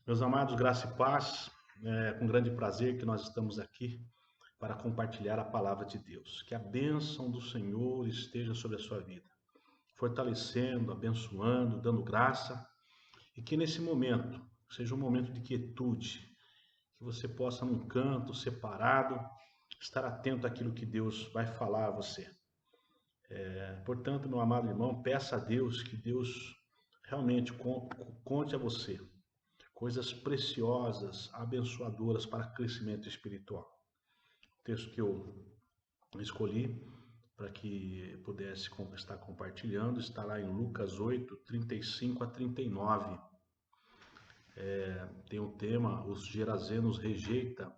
Meus amados, graça e paz, é com grande prazer que nós estamos aqui para compartilhar a palavra de Deus. Que a bênção do Senhor esteja sobre a sua vida, fortalecendo, abençoando, dando graça, e que nesse momento seja um momento de quietude, que você possa, num canto separado, estar atento àquilo que Deus vai falar a você. Portanto, meu amado irmão, peça a Deus que Deus realmente conte a você coisas preciosas, abençoadoras para crescimento espiritual. O texto que eu escolhi para que pudesse estar compartilhando está lá em Lucas 8, 35 a 39. Tem o tema: os gerazenos rejeita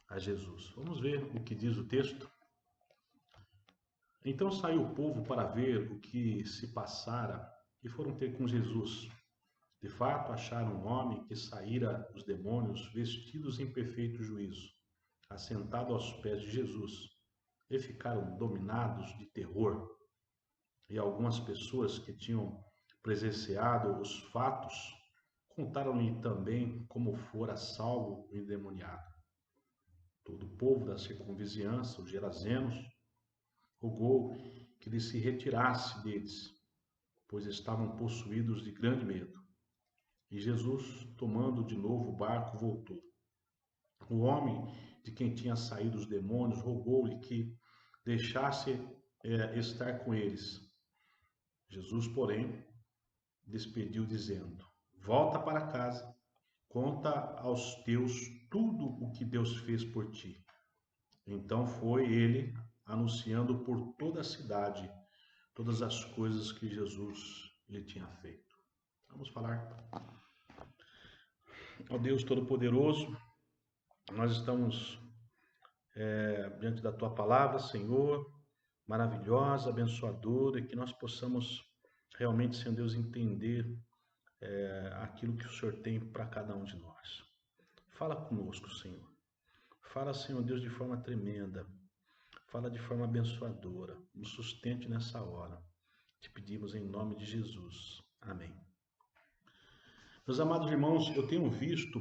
a Jesus. Vamos ver o que diz o texto. Então saiu o povo para ver o que se passara e foram ter com Jesus. De fato, acharam um homem que saíra dos demônios vestidos em perfeito juízo, assentado aos pés de Jesus, e ficaram dominados de terror. E algumas pessoas que tinham presenciado os fatos contaram-lhe também como fora salvo o endemoniado. Todo o povo da circunvizinhança, os gerazenos, rogou que ele se retirasse deles, pois estavam possuídos de grande medo. E Jesus, tomando de novo o barco, voltou. O homem de quem tinha saído os demônios rogou-lhe que deixasse estar com eles. Jesus, porém, despediu, dizendo: volta para casa, conta aos teus tudo o que Deus fez por ti. Então foi ele anunciando por toda a cidade todas as coisas que Jesus lhe tinha feito. Vamos falar. Ó Deus Todo-Poderoso, nós estamos diante da tua palavra, Senhor, maravilhosa, abençoadora, e que nós possamos realmente, Senhor Deus, entender aquilo que o Senhor tem para cada um de nós. Fala conosco, Senhor. Fala, Senhor Deus, de forma tremenda. Fala de forma abençoadora. Nos sustente nessa hora. Te pedimos em nome de Jesus. Amém. Meus amados irmãos, eu tenho visto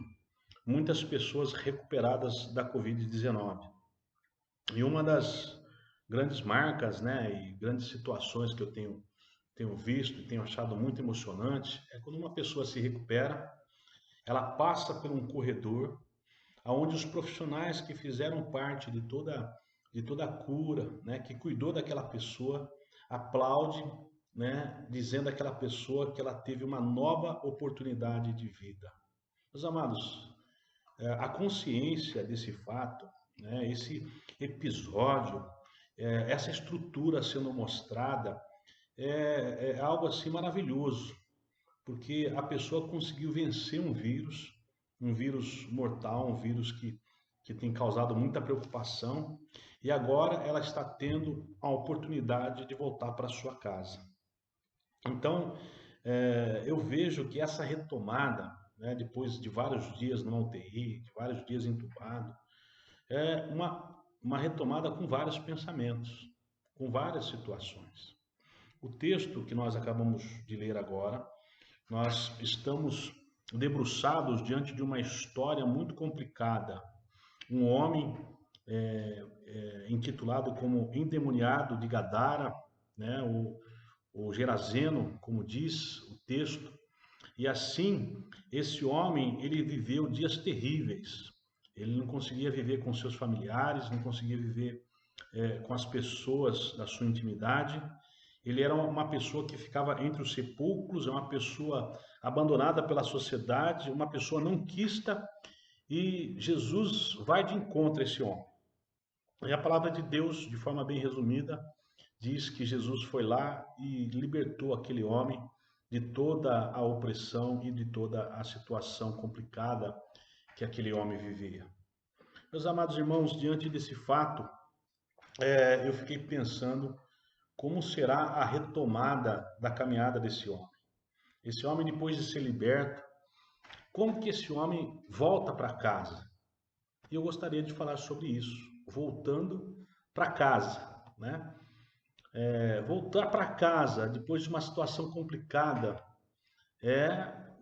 muitas pessoas recuperadas da Covid-19. E uma das grandes marcas, né, e grandes situações que eu tenho visto e tenho achado muito emocionante é quando uma pessoa se recupera, ela passa por um corredor onde os profissionais que fizeram parte de toda a cura, né, que cuidou daquela pessoa, aplaude, né, dizendo àquela pessoa que ela teve uma nova oportunidade de vida. Meus amados, a consciência desse fato, né, esse episódio, essa estrutura sendo mostrada, é algo assim maravilhoso, porque a pessoa conseguiu vencer um vírus mortal, um vírus que tem causado muita preocupação, e agora ela está tendo a oportunidade de voltar para sua casa. Então, eu vejo que essa retomada, né, depois de vários dias no UTI, de vários dias entubado, é uma retomada com vários pensamentos, com várias situações. O texto que nós acabamos de ler agora, nós estamos debruçados diante de uma história muito complicada. Um homem intitulado como endemoniado de Gadara, né, o Gerazeno, como diz o texto, e assim esse homem ele viveu dias terríveis. Ele não conseguia viver com seus familiares, não conseguia viver com as pessoas da sua intimidade. Ele era uma pessoa que ficava entre os sepulcros, é uma pessoa abandonada pela sociedade, uma pessoa não quista, e Jesus vai de encontro a esse homem. E a palavra de Deus, de forma bem resumida, diz que Jesus foi lá e libertou aquele homem de toda a opressão e de toda a situação complicada que aquele homem vivia. Meus amados irmãos, diante desse fato, eu fiquei pensando como será a retomada da caminhada desse homem. Esse homem, depois de ser liberto, como que esse homem volta para casa? E eu gostaria de falar sobre isso, voltando para casa, né? Voltar para casa depois de uma situação complicada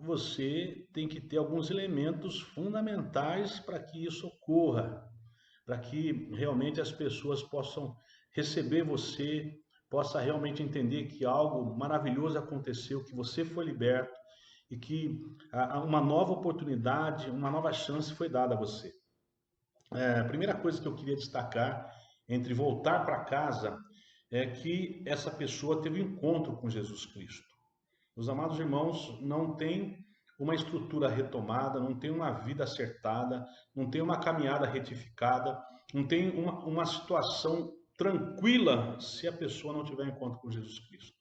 você tem que ter alguns elementos fundamentais para que isso ocorra, para que realmente as pessoas possam receber você, possa realmente entender que algo maravilhoso aconteceu, que você foi liberto e que uma nova oportunidade, uma nova chance foi dada a você. A primeira coisa que eu queria destacar entre voltar para casa é que essa pessoa teve um encontro com Jesus Cristo. Os amados irmãos, não tem uma estrutura retomada, não tem uma vida acertada, não tem uma caminhada retificada, não tem uma situação tranquila se a pessoa não tiver encontro com Jesus Cristo.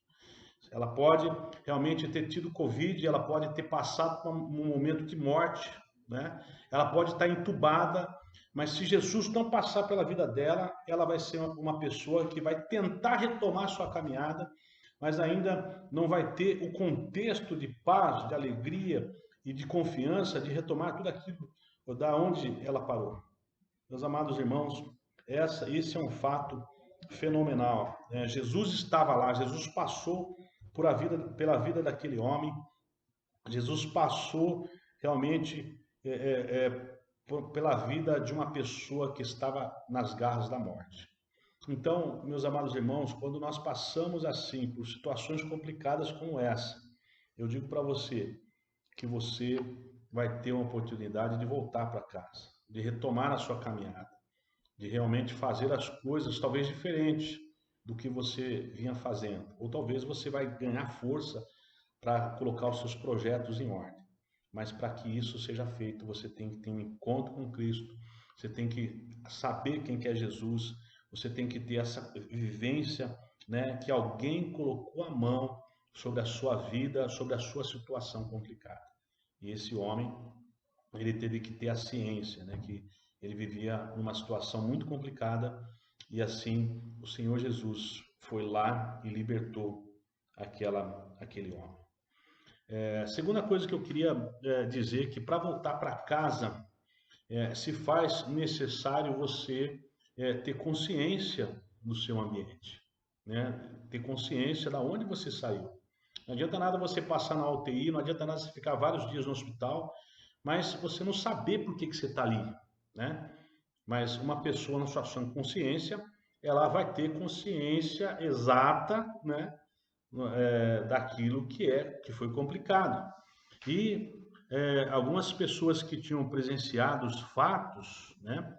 Ela pode realmente ter tido Covid, ela pode ter passado por um momento de morte, né? Ela pode estar entubada, mas se Jesus não passar pela vida dela, ela vai ser uma pessoa que vai tentar retomar sua caminhada, mas ainda não vai ter o contexto de paz, de alegria e de confiança de retomar tudo aquilo da onde ela parou. Meus amados irmãos, esse é um fato fenomenal. Jesus estava lá, Jesus passou pela vida daquele homem, Jesus passou realmente pela vida de uma pessoa que estava nas garras da morte. Então, meus amados irmãos, quando nós passamos assim por situações complicadas como essa, eu digo para você que você vai ter uma oportunidade de voltar para casa, de retomar a sua caminhada, de realmente fazer as coisas talvez diferentes do que você vinha fazendo, ou talvez você vai ganhar força para colocar os seus projetos em ordem. Mas para que isso seja feito, você tem que ter um encontro com Cristo, você tem que saber quem que é Jesus, você tem que ter essa vivência, né, que alguém colocou a mão sobre a sua vida, sobre a sua situação complicada. E esse homem, ele teve que ter a ciência, né, que ele vivia numa situação muito complicada e assim o Senhor Jesus foi lá e libertou aquele homem. Segunda coisa que eu queria dizer que para voltar para casa se faz necessário você ter consciência do seu ambiente, né? Ter consciência da onde você saiu. Não adianta nada você passar na UTI, não adianta nada você ficar vários dias no hospital, mas você não saber por que você está ali, né? Mas uma pessoa na sua sã consciência, ela vai ter consciência exata, né? Daquilo que foi complicado. E algumas pessoas que tinham presenciado os fatos, né,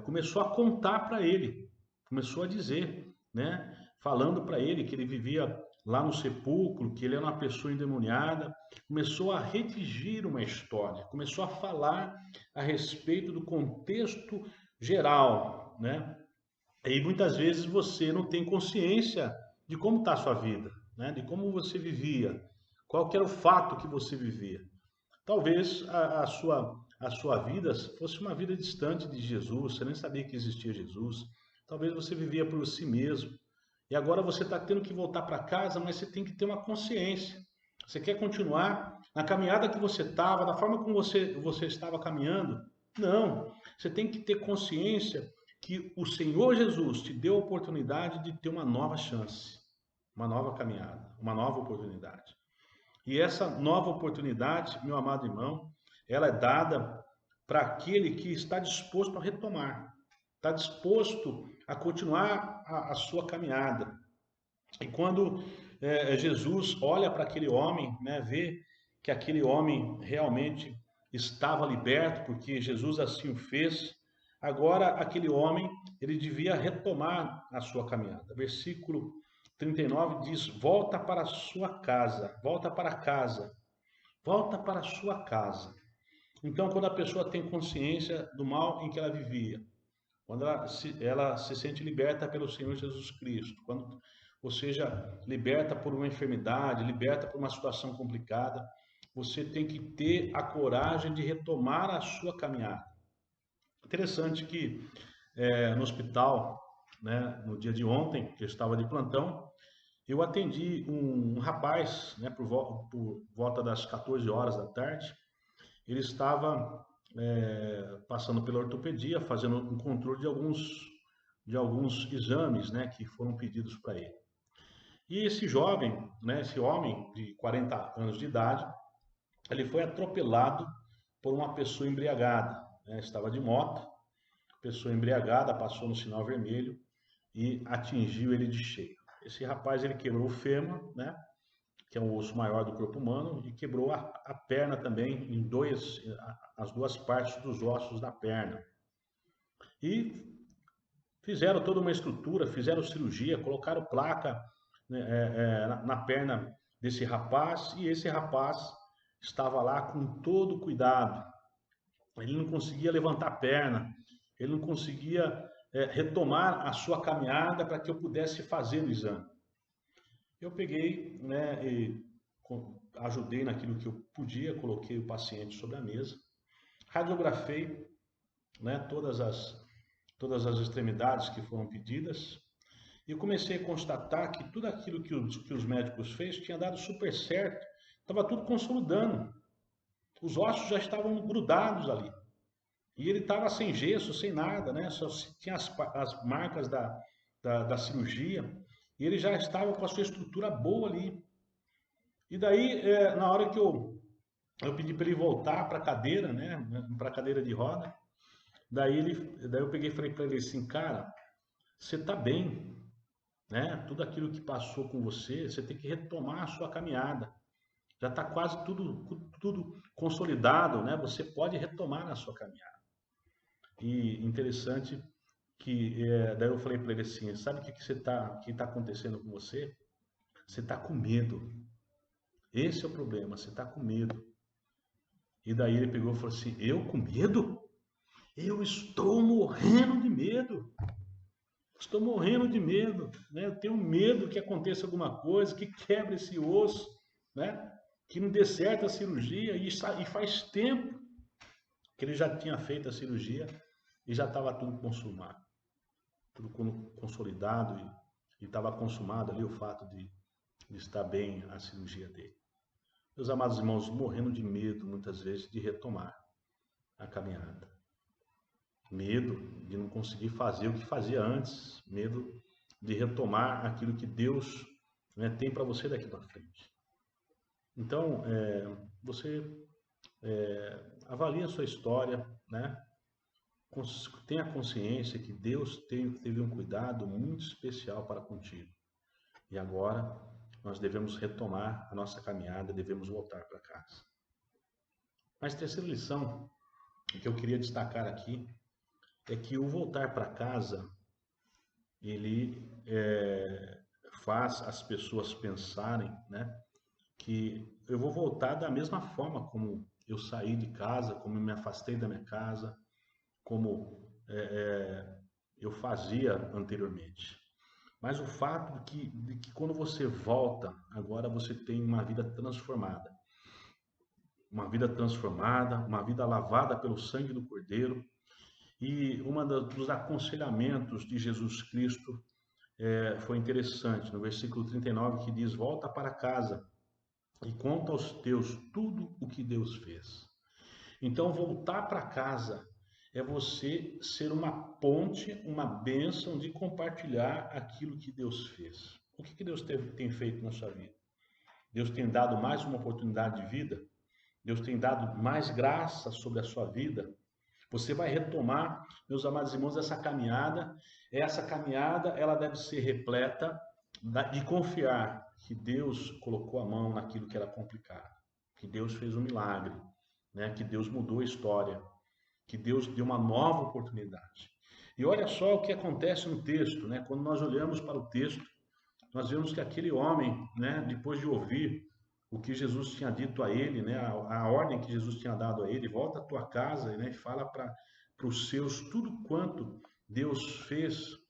começou a contar para ele, começou a dizer, né, falando para ele que ele vivia lá no sepulcro, que ele era uma pessoa endemoniada, começou a redigir uma história, começou a falar a respeito do contexto geral, né? E muitas vezes você não tem consciência de como está a sua vida, né? De como você vivia, qual que era o fato que você vivia. Talvez a sua vida fosse uma vida distante de Jesus, você nem sabia que existia Jesus. Talvez você vivia por si mesmo. E agora você está tendo que voltar para casa, mas você tem que ter uma consciência. Você quer continuar na caminhada que você estava, da forma como você estava caminhando? Não. Você tem que ter consciência que o Senhor Jesus te deu a oportunidade de ter uma nova chance, uma nova caminhada, uma nova oportunidade. E essa nova oportunidade, meu amado irmão, ela é dada para aquele que está disposto a retomar, está disposto a continuar a sua caminhada. E quando Jesus olha para aquele homem, né, vê que aquele homem realmente estava liberto, porque Jesus assim o fez, agora aquele homem, ele devia retomar a sua caminhada. Versículo 39 diz: volta para a sua casa, volta para casa, volta para a sua casa. Então, quando a pessoa tem consciência do mal em que ela vivia, quando ela se sente liberta pelo Senhor Jesus Cristo, quando, ou seja, liberta por uma enfermidade, liberta por uma situação complicada, você tem que ter a coragem de retomar a sua caminhada. Interessante que no hospital, né, no dia de ontem, que eu estava de plantão, eu atendi um rapaz, né, por volta das 14 horas da tarde. Ele estava passando pela ortopedia, fazendo um controle de alguns exames, né, que foram pedidos para ele. E esse jovem, né, esse homem de 40 anos de idade, ele foi atropelado por uma pessoa embriagada, né? Estava de moto, pessoa embriagada passou no sinal vermelho e atingiu ele de cheio. Esse rapaz ele quebrou o fêmur, né? Que é o osso maior do corpo humano, e quebrou a perna também em as duas partes dos ossos da perna. E fizeram toda uma estrutura, fizeram cirurgia, colocaram placa, né, na perna desse rapaz, e esse rapaz estava lá com todo cuidado. Ele não conseguia levantar a perna, ele não conseguia retomar a sua caminhada para que eu pudesse fazer o exame. Eu peguei, né, e ajudei naquilo que eu podia, coloquei o paciente sobre a mesa, radiografei, né, todas as extremidades que foram pedidas, e eu comecei a constatar que tudo aquilo que os médicos fez tinha dado super certo, estava tudo consolidando, os ossos já estavam grudados ali, e ele estava sem gesso, sem nada, né? Só tinha as marcas da cirurgia, e ele já estava com a sua estrutura boa ali. E daí, na hora que eu pedi para ele voltar para a cadeira, né? Para a cadeira de roda, daí eu peguei e falei para ele assim, cara, você está bem, né? Tudo aquilo que passou com você, você tem que retomar a sua caminhada. Já está quase tudo consolidado, né? Você pode retomar a sua caminhada. E interessante que daí eu falei para ele assim, sabe o que está acontecendo com você? Você está com medo. Esse é o problema, você está com medo. E daí ele pegou e falou assim, eu com medo? Eu estou morrendo de medo. Estou morrendo de medo, né? Eu tenho medo que aconteça alguma coisa, que quebre esse osso, né? Que não dê certo a cirurgia. E faz tempo que ele já tinha feito a cirurgia e já estava tudo consumado, tudo consolidado e estava consumado ali o fato de estar bem a cirurgia dele. Meus amados irmãos, morrendo de medo muitas vezes de retomar a caminhada. Medo de não conseguir fazer o que fazia antes, medo de retomar aquilo que Deus, né, tem para você daqui para frente. Então, você avalie a sua história, né? Tenha consciência que Deus teve um cuidado muito especial para contigo. E agora nós devemos retomar a nossa caminhada, devemos voltar para casa. Mas terceira lição que eu queria destacar aqui é que o voltar para casa, ele faz as pessoas pensarem, né, que eu vou voltar da mesma forma como eu saí de casa, como eu me afastei da minha casa, como eu fazia anteriormente. Mas o fato de que quando você volta, agora você tem uma vida transformada. Uma vida transformada, uma vida lavada pelo sangue do Cordeiro. E dos aconselhamentos de Jesus Cristo foi interessante, no versículo 39, que diz: volta para casa e conta aos teus tudo o que Deus fez. Então, voltar para casa é você ser uma ponte, uma bênção de compartilhar aquilo que Deus fez. O que Deus tem feito na sua vida? Deus tem dado mais uma oportunidade de vida? Deus tem dado mais graça sobre a sua vida? Você vai retomar, meus amados irmãos, essa caminhada. Essa caminhada, ela deve ser repleta de confiar que Deus colocou a mão naquilo que era complicado, que Deus fez um milagre, né? Que Deus mudou a história, que Deus deu uma nova oportunidade. E olha só o que acontece no texto, né? Quando nós olhamos para o texto, nós vemos que aquele homem, né, depois de ouvir o que Jesus tinha dito a ele, né, a ordem que Jesus tinha dado a ele, volta à tua casa, né, e fala para os seus tudo quanto Deus fez.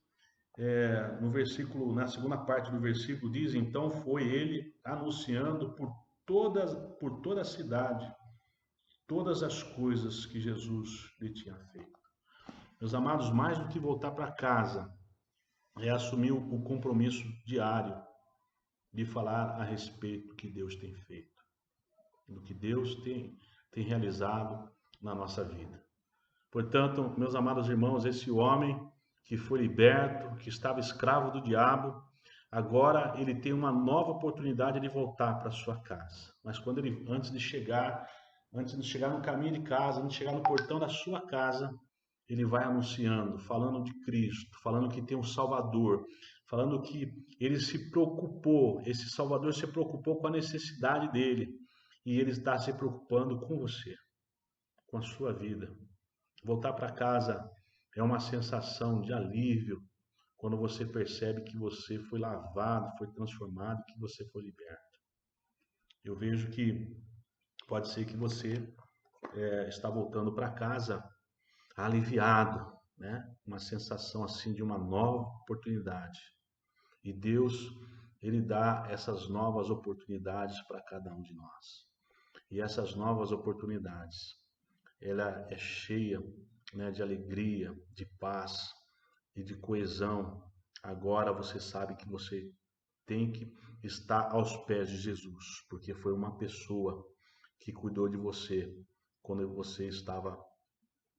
No versículo, na segunda parte do versículo diz: então foi ele anunciando por toda a cidade todas as coisas que Jesus lhe tinha feito. Meus amados, mais do que voltar para casa, é assumir o compromisso diário de falar a respeito do que Deus tem feito, do que Deus tem realizado na nossa vida. Portanto, meus amados irmãos, esse homem que foi liberto, que estava escravo do diabo, agora ele tem uma nova oportunidade de voltar para sua casa. Mas quando ele, antes de chegar no caminho de casa, antes de chegar no portão da sua casa, ele vai anunciando, falando de Cristo, falando que tem um Salvador, falando que ele se preocupou, esse Salvador se preocupou com a necessidade dele, e ele está se preocupando com você, com a sua vida. Voltar para casa é uma sensação de alívio, quando você percebe que você foi lavado, foi transformado, que você foi liberto. Eu vejo que pode ser que você está voltando para casa aliviado, né? Uma sensação assim de uma nova oportunidade. E Deus, ele dá essas novas oportunidades para cada um de nós. E essas novas oportunidades, ela é cheia, né, de alegria, de paz e de coesão. Agora você sabe que você tem que estar aos pés de Jesus, porque foi uma pessoa que cuidou de você quando você estava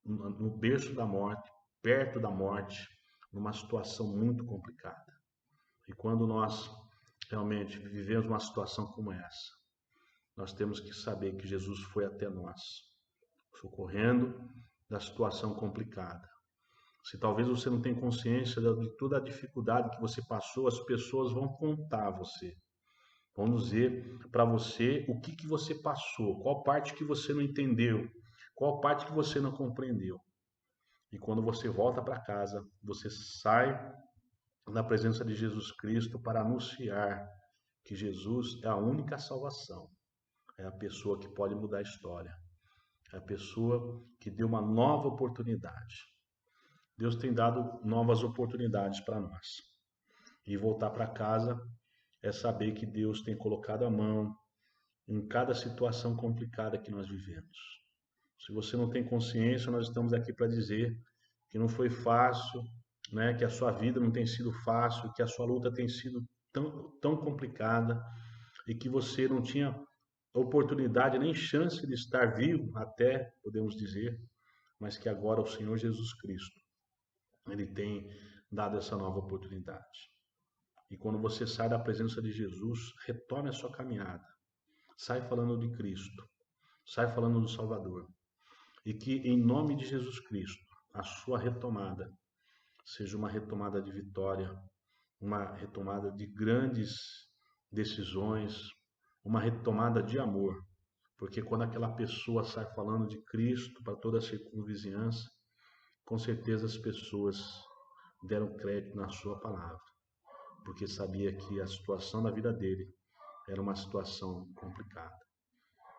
no berço da morte, perto da morte, numa situação muito complicada. E quando nós realmente vivemos uma situação como essa, nós temos que saber que Jesus foi até nós, socorrendo da situação complicada. Se talvez você não tenha consciência de toda a dificuldade que você passou, as pessoas vão contar a você. Vão dizer para você o que você passou, qual parte que você não entendeu, qual parte que você não compreendeu. E quando você volta para casa, você sai na presença de Jesus Cristo para anunciar que Jesus é a única salvação. É a pessoa que pode mudar a história. É a pessoa que deu uma nova oportunidade. Deus tem dado novas oportunidades para nós. E voltar para casa é saber que Deus tem colocado a mão em cada situação complicada que nós vivemos. Se você não tem consciência, nós estamos aqui para dizer que não foi fácil, né? Que a sua vida não tem sido fácil, que a sua luta tem sido tão complicada e que você não tinha oportunidade nem chance de estar vivo, até podemos dizer, mas que agora o Senhor Jesus Cristo, ele tem dado essa nova oportunidade. E quando você sai da presença de Jesus, retome a sua caminhada. Sai falando de Cristo. Sai falando do Salvador. E que em nome de Jesus Cristo, a sua retomada seja uma retomada de vitória, uma retomada de grandes decisões, uma retomada de amor. Porque quando aquela pessoa sai falando de Cristo para toda a circunvizinhança, com certeza as pessoas deram crédito na sua palavra, porque sabia que a situação da vida dele era uma situação complicada.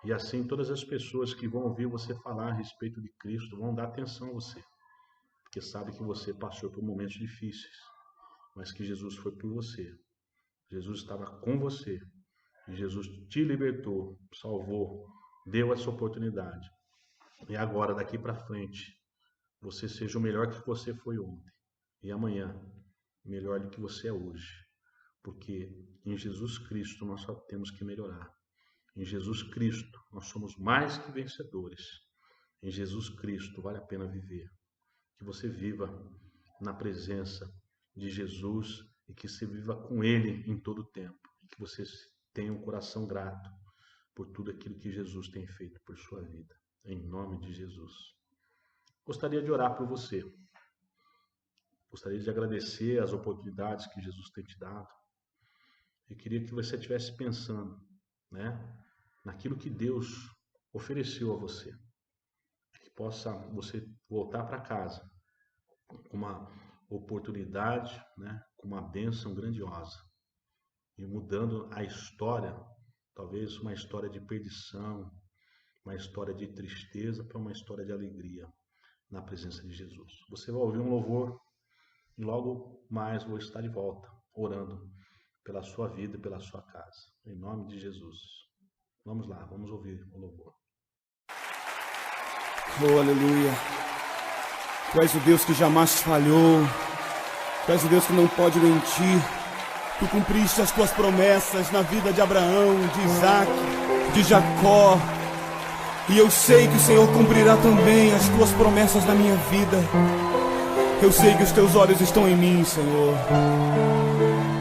E assim todas as pessoas que vão ouvir você falar a respeito de Cristo vão dar atenção a você, porque sabe que você passou por momentos difíceis, mas que Jesus foi por você. Jesus estava com você, e Jesus te libertou, salvou, deu essa oportunidade. E agora, daqui para frente, você seja o melhor que você foi ontem, e amanhã, melhor do que você é hoje. Porque em Jesus Cristo nós só temos que melhorar. Em Jesus Cristo nós somos mais que vencedores. Em Jesus Cristo vale a pena viver. Que você viva na presença de Jesus e que você viva com Ele em todo o tempo. E que você tenha um coração grato por tudo aquilo que Jesus tem feito por sua vida. Em nome de Jesus. Gostaria de orar por você. Gostaria de agradecer as oportunidades que Jesus tem te dado. E queria que você estivesse pensando, né, naquilo que Deus ofereceu a você. Que possa você voltar para casa com uma oportunidade, né, com uma bênção grandiosa. E mudando a história, talvez uma história de perdição, uma história de tristeza para uma história de alegria na presença de Jesus. Você vai ouvir um louvor e logo mais vou estar de volta, orando pela sua vida e pela sua casa. Em nome de Jesus. Vamos lá, vamos ouvir o louvor. Oh, aleluia. Tu és o Deus que jamais falhou. Tu és o Deus que não pode mentir. Tu cumpriste as tuas promessas na vida de Abraão, de Isaac, de Jacó. E eu sei que o Senhor cumprirá também as tuas promessas na minha vida. Eu sei que os teus olhos estão em mim, Senhor.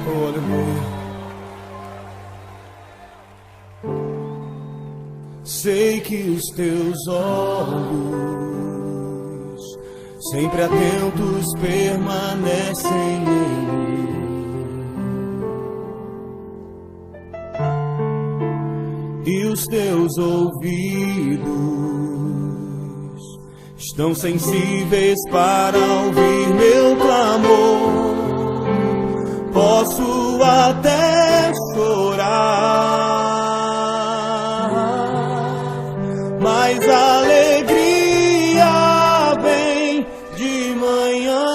Oh, aleluia. sei que os teus olhos, sempre atentos, permanecem em mim. E os teus ouvidos estão sensíveis para ouvir meu clamor. Posso até chorar, mas a alegria vem de manhã.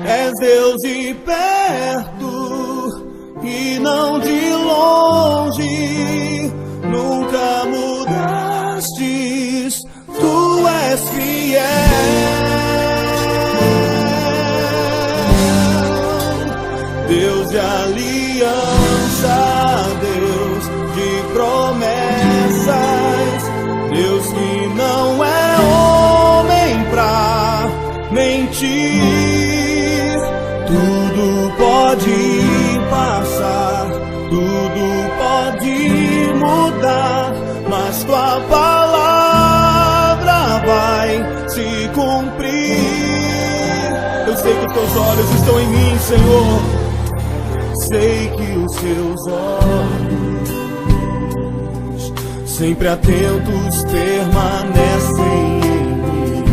És Deus de perto e não de longe, nunca mudastes, tu és fiel. Deus de aliança, Deus de promessas, Deus que não é homem pra mentir. Tudo pode passar, tudo pode mudar, mas tua palavra vai se cumprir. Eu sei que teus olhos estão em mim, Senhor. Sei que os teus olhos, sempre atentos, permanecem em mim.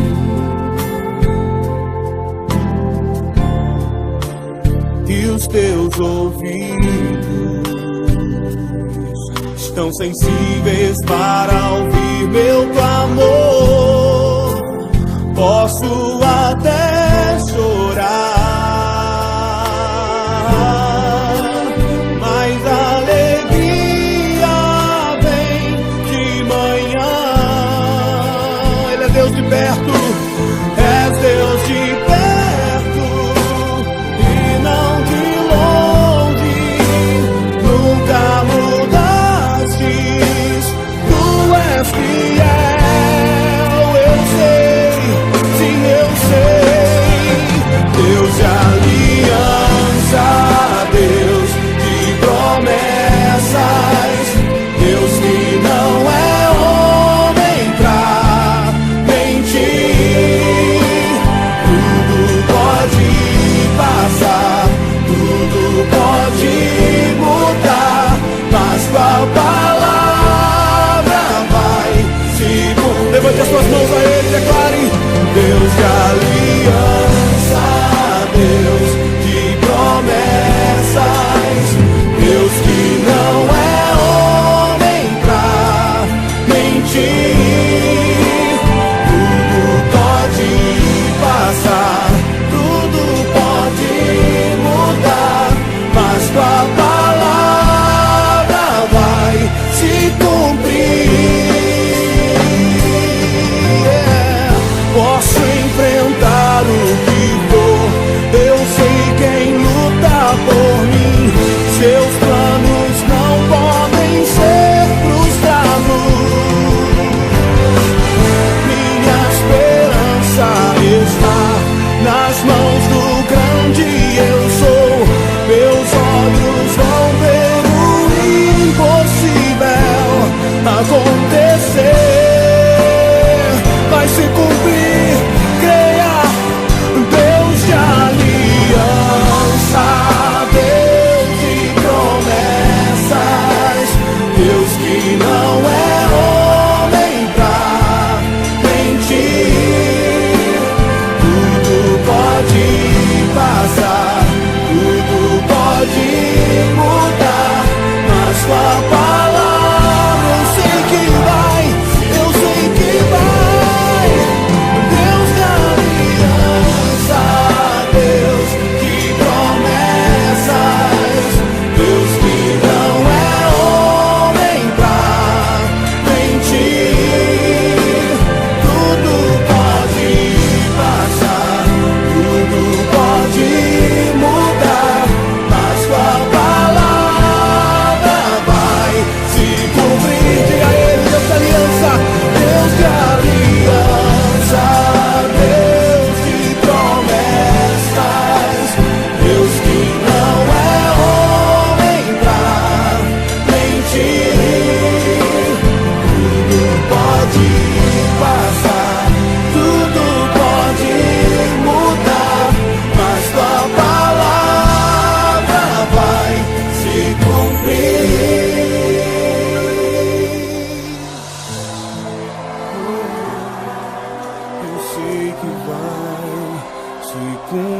E os teus ouvidos estão sensíveis para ouvir meu clamor. Posso até chorar, mas a alegria vem de manhã. Ele é Deus de perto, és Deus de perto e não de longe, nunca mudastes, tu és fiel. Eu sei, sim, eu sei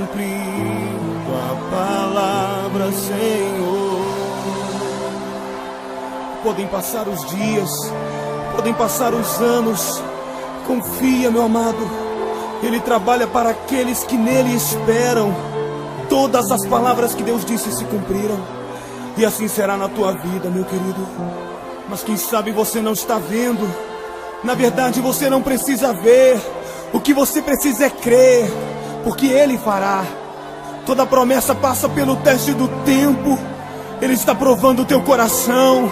cumprir tua palavra, Senhor. Podem passar os dias, podem passar os anos, confia, meu amado, Ele trabalha para aqueles que nele esperam. Todas as palavras que Deus disse se cumpriram, e assim será na tua vida, meu querido. Mas quem sabe você não está vendo. Na verdade você não precisa ver. O que você precisa é crer, porque Ele fará. Toda promessa passa pelo teste do tempo. Ele está provando o teu coração,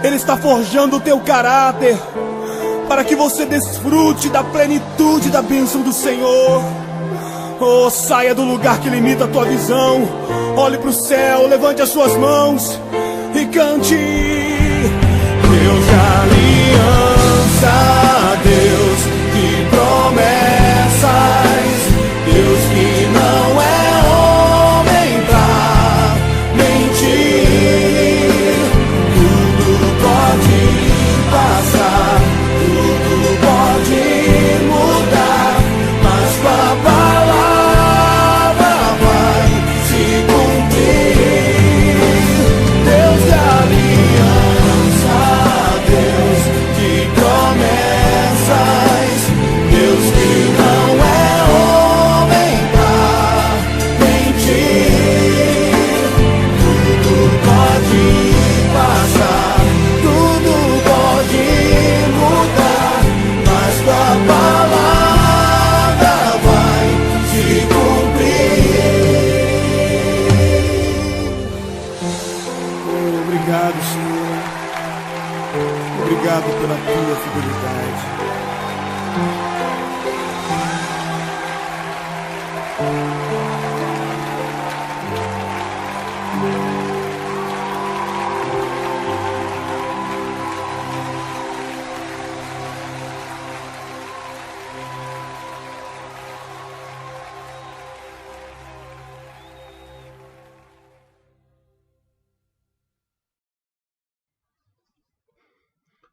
Ele está forjando o teu caráter, para que você desfrute da plenitude da bênção do Senhor. Oh, saia do lugar que limita a tua visão. Olhe para o céu, levante as suas mãos e cante. Deus de aliança, Deus de promessas, Deus que não é homem pra mentir. Tudo pode passar, tudo pode mudar, mas tua palavra vai se cumprir. Deus de aliança, Deus de promessas, Deus que não é homem pra mentir. Tudo pode passar, tudo pode mudar, mas tua palavra vai se cumprir. Oh, obrigado, Senhor. Obrigado pela tua fidelidade.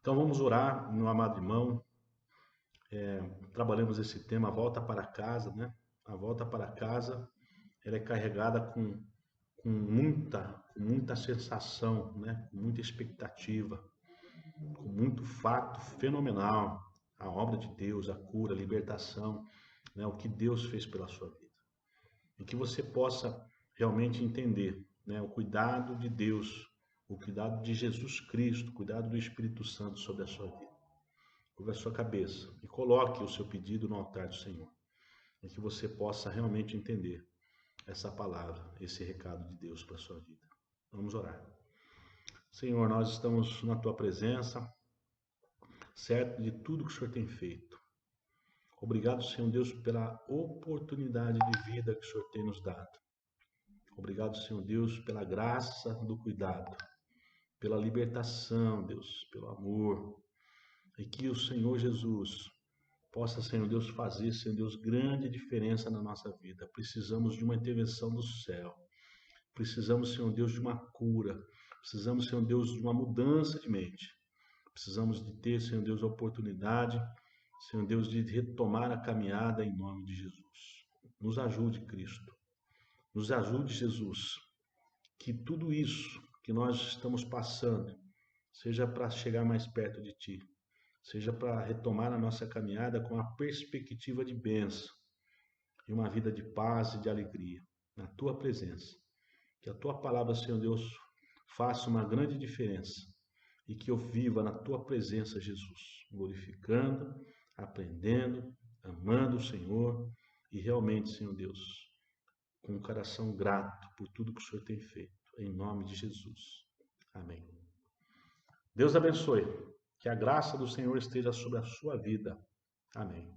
Então vamos orar, meu amado irmão. Trabalhamos esse tema, a volta para casa, né? A volta para casa, ela é carregada com muita sensação, né? Com muita expectativa, com muito fato fenomenal. A obra de Deus, a cura, a libertação, né? O que Deus fez pela sua vida. E que você possa realmente entender, né? O cuidado de Deus, o cuidado de Jesus Cristo, o cuidado do Espírito Santo sobre a sua vida. Curva a sua cabeça e coloque o seu pedido no altar do Senhor. E que você possa realmente entender essa palavra, esse recado de Deus para a sua vida. Vamos orar. Senhor, nós estamos na tua presença, certo de tudo que o Senhor tem feito. Obrigado, Senhor Deus, pela oportunidade de vida que o Senhor tem nos dado. Obrigado, Senhor Deus, pela graça do cuidado, pela libertação, Deus, pelo amor. E que o Senhor Jesus possa, Senhor Deus, fazer, Senhor Deus, grande diferença na nossa vida. Precisamos de uma intervenção do céu. Precisamos, Senhor Deus, de uma cura. Precisamos, Senhor Deus, de uma mudança de mente. Precisamos de ter, Senhor Deus, a oportunidade, Senhor Deus, de retomar a caminhada em nome de Jesus. Nos ajude, Cristo. Nos ajude, Jesus. Que tudo isso que nós estamos passando seja para chegar mais perto de Ti. Seja para retomar a nossa caminhada com a perspectiva de bênção e uma vida de paz e de alegria na Tua presença. Que a Tua palavra, Senhor Deus, faça uma grande diferença e que eu viva na Tua presença, Jesus, glorificando, aprendendo, amando o Senhor e realmente, Senhor Deus, com um coração grato por tudo que o Senhor tem feito, em nome de Jesus. Amém. Deus abençoe. Que a graça do Senhor esteja sobre a sua vida. Amém.